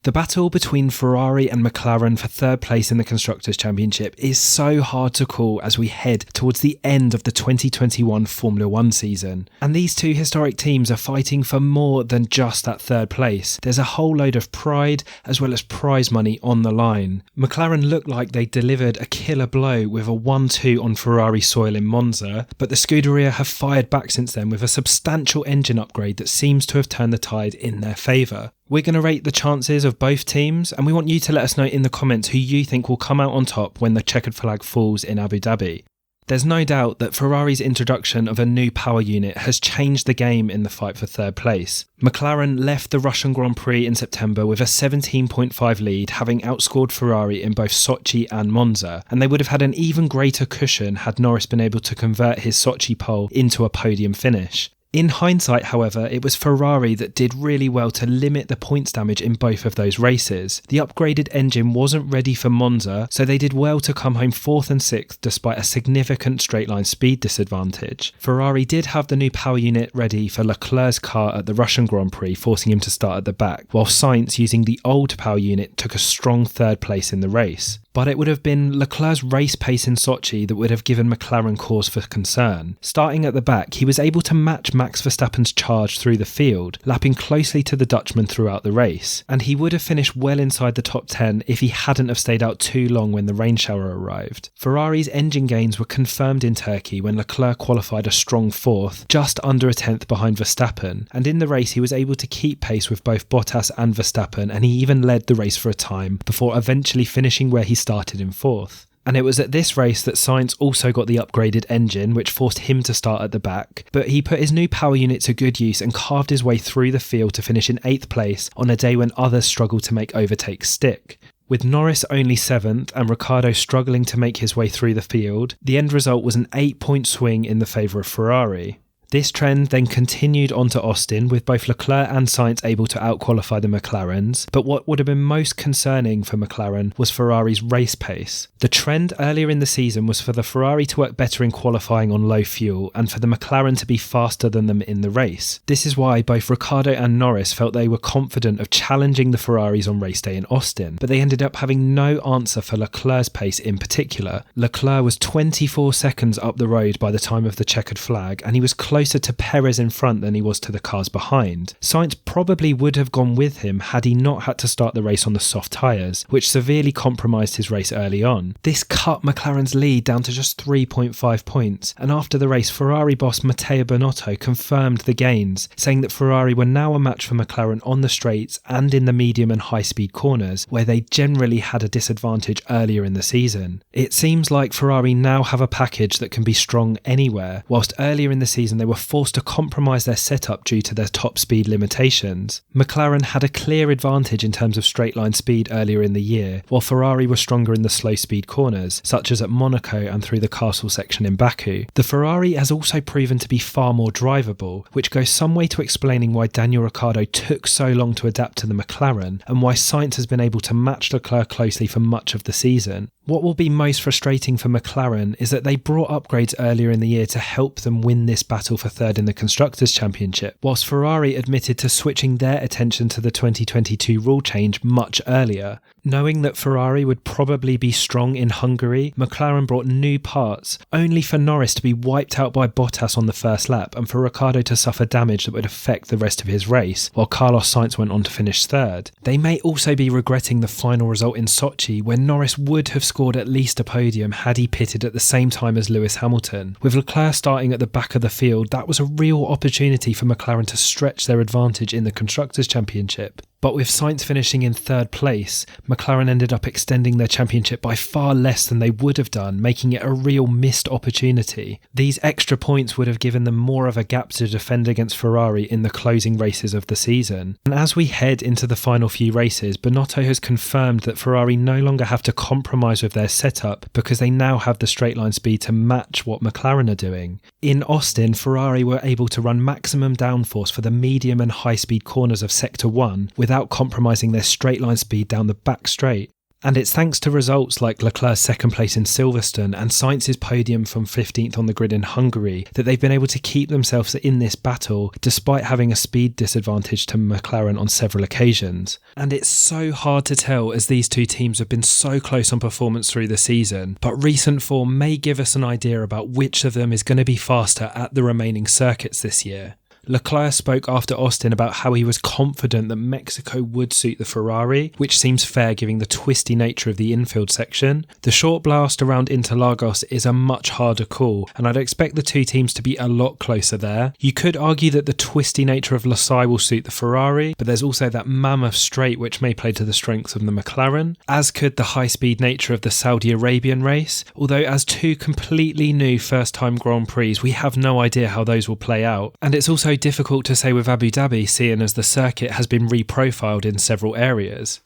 The battle between Ferrari and McLaren for third place in the Constructors' Championship is so hard to call as we head towards the end of the 2021 Formula 1 season. And these two historic teams are fighting for more than just that third place. There's a whole load of pride as well as prize money on the line. McLaren looked like they delivered a killer blow with a 1-2 on Ferrari soil in Monza, but the Scuderia have fired back since then with a substantial engine upgrade that seems to have turned the tide in their favour. We're going to rate the chances of both teams, and we want you to let us know in the comments who you think will come out on top when the checkered flag falls in Abu Dhabi. There's no doubt that Ferrari's introduction of a new power unit has changed the game in the fight for third place. McLaren left the Russian Grand Prix in September with a 17.5 lead, having outscored Ferrari in both Sochi and Monza, and they would have had an even greater cushion had Norris been able to convert his Sochi pole into a podium finish. In hindsight, however, it was Ferrari that did really well to limit the points damage in both of those races. The upgraded engine wasn't ready for Monza, so they did well to come home 4th and 6th despite a significant straight-line speed disadvantage. Ferrari did have the new power unit ready for Leclerc's car at the Russian Grand Prix, forcing him to start at the back, while Sainz, using the old power unit, took a strong third place in the race. But it would have been Leclerc's race pace in Sochi that would have given McLaren cause for concern. Starting at the back, he was able to match Max Verstappen's charge through the field, lapping closely to the Dutchman throughout the race, and he would have finished well inside the top 10 if he hadn't have stayed out too long when the rain shower arrived. Ferrari's engine gains were confirmed in Turkey when Leclerc qualified a strong 4th, just under a 10th behind Verstappen, and in the race he was able to keep pace with both Bottas and Verstappen, and he even led the race for a time before eventually finishing where he started in 4th. And it was at this race that Sainz also got the upgraded engine, which forced him to start at the back, but he put his new power unit to good use and carved his way through the field to finish in 8th place on a day when others struggled to make overtakes stick. With Norris only 7th and Ricciardo struggling to make his way through the field, the end result was an 8-point swing in the favour of Ferrari. This trend then continued on to Austin, with both Leclerc and Sainz able to outqualify the McLarens, but what would have been most concerning for McLaren was Ferrari's race pace. The trend earlier in the season was for the Ferrari to work better in qualifying on low fuel and for the McLaren to be faster than them in the race. This is why both Ricciardo and Norris felt they were confident of challenging the Ferraris on race day in Austin, but they ended up having no answer for Leclerc's pace in particular. Leclerc was 24 seconds up the road by the time of the checkered flag, and he was closer to Perez in front than he was to the cars behind. Sainz probably would have gone with him had he not had to start the race on the soft tyres, which severely compromised his race early on. This cut McLaren's lead down to just 3.5 points, and after the race, Ferrari boss Matteo Binotto confirmed the gains, saying that Ferrari were now a match for McLaren on the straights and in the medium and high-speed corners, where they generally had a disadvantage earlier in the season. It seems like Ferrari now have a package that can be strong anywhere, whilst earlier in the season they were forced to compromise their setup due to their top speed limitations. McLaren had a clear advantage in terms of straight-line speed earlier in the year, while Ferrari were stronger in the slow-speed corners, such as at Monaco and through the castle section in Baku. The Ferrari has also proven to be far more drivable, which goes some way to explaining why Daniel Ricciardo took so long to adapt to the McLaren, and why Sainz has been able to match Leclerc closely for much of the season. What will be most frustrating for McLaren is that they brought upgrades earlier in the year to help them win this battle for third in the Constructors' Championship, whilst Ferrari admitted to switching their attention to the 2022 rule change much earlier. Knowing that Ferrari would probably be strong in Hungary, McLaren brought new parts, only for Norris to be wiped out by Bottas on the first lap and for Ricciardo to suffer damage that would affect the rest of his race, while Carlos Sainz went on to finish third. They may also be regretting the final result in Sochi, where Norris would have scored at least a podium had he pitted at the same time as Lewis Hamilton. With Leclerc starting at the back of the field, that was a real opportunity for McLaren to stretch their advantage in the Constructors' Championship. But with Sainz finishing in third place, McLaren ended up extending their championship by far less than they would have done, making it a real missed opportunity. These extra points would have given them more of a gap to defend against Ferrari in the closing races of the season. And as we head into the final few races, Binotto has confirmed that Ferrari no longer have to compromise with their setup because they now have the straight line speed to match what McLaren are doing. In Austin, Ferrari were able to run maximum downforce for the medium and high speed corners of Sector 1 without compromising their straight line speed down the back straight. And it's thanks to results like Leclerc's second place in Silverstone and Sainz's podium from 15th on the grid in Hungary that they've been able to keep themselves in this battle despite having a speed disadvantage to McLaren on several occasions. And it's so hard to tell as these two teams have been so close on performance through the season, but recent form may give us an idea about which of them is going to be faster at the remaining circuits this year. Leclerc spoke after Austin about how he was confident that Mexico would suit the Ferrari, which seems fair given the twisty nature of the infield section. The short blast around Interlagos is a much harder call, and I'd expect the two teams to be a lot closer there. You could argue that the twisty nature of Losail will suit the Ferrari, but there's also that mammoth straight which may play to the strengths of the McLaren, as could the high-speed nature of the Saudi Arabian race, although as two completely new first-time Grand Prix, we have no idea how those will play out. And it's also difficult to say with Abu Dhabi, seeing as the circuit has been reprofiled in several areas.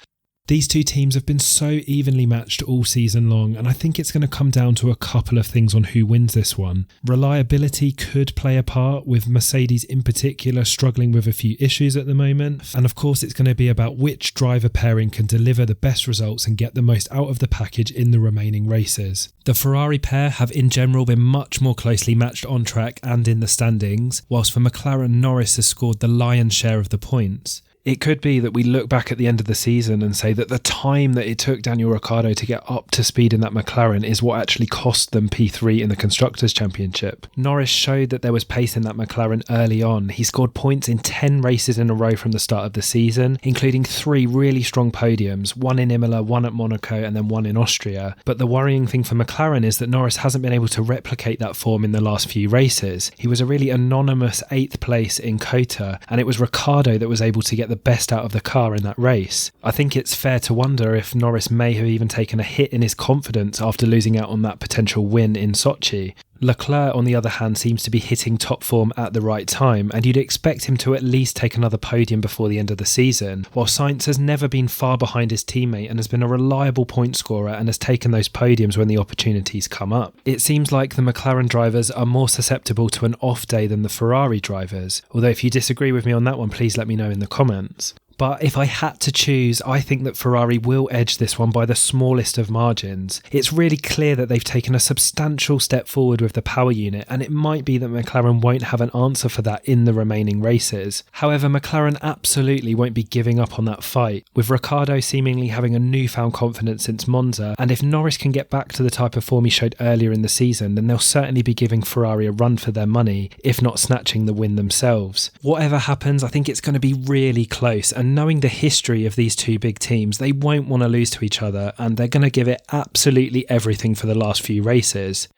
These two teams have been so evenly matched all season long, and I think it's going to come down to a couple of things on who wins this one. Reliability could play a part, with Mercedes in particular struggling with a few issues at the moment, and of course it's going to be about which driver pairing can deliver the best results and get the most out of the package in the remaining races. The Ferrari pair have in general been much more closely matched on track and in the standings, whilst for McLaren, Norris has scored the lion's share of the points. It could be that we look back at the end of the season and say that the time that it took Daniel Ricciardo to get up to speed in that McLaren is what actually cost them P3 in the Constructors' Championship. Norris showed that there was pace in that McLaren early on. He scored points in 10 races in a row from the start of the season, including 3 really strong podiums, one in Imola, one at Monaco and then one in Austria. But the worrying thing for McLaren is that Norris hasn't been able to replicate that form in the last few races. He was a really anonymous 8th place in COTA, and it was Ricciardo that was able to get the best out of the car in that race. I think it's fair to wonder if Norris may have even taken a hit in his confidence after losing out on that potential win in Sochi. Leclerc, on the other hand, seems to be hitting top form at the right time, and you'd expect him to at least take another podium before the end of the season, while Sainz has never been far behind his teammate and has been a reliable point scorer and has taken those podiums when the opportunities come up. It seems like the McLaren drivers are more susceptible to an off day than the Ferrari drivers, although if you disagree with me on that one, please let me know in the comments. But if I had to choose, I think that Ferrari will edge this one by the smallest of margins. It's really clear that they've taken a substantial step forward with the power unit, and it might be that McLaren won't have an answer for that in the remaining races. However, McLaren absolutely won't be giving up on that fight, with Ricciardo seemingly having a newfound confidence since Monza, and if Norris can get back to the type of form he showed earlier in the season, then they'll certainly be giving Ferrari a run for their money, if not snatching the win themselves. Whatever happens, I think it's going to be really close, and knowing the history of these two big teams, they won't want to lose to each other, and they're going to give it absolutely everything for the last few races.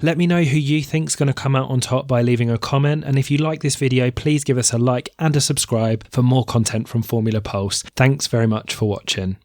Let me know who you think's going to come out on top by leaving a comment, and if you like this video, please give us a like and a subscribe for more content from Formula Pulse. Thanks very much for watching.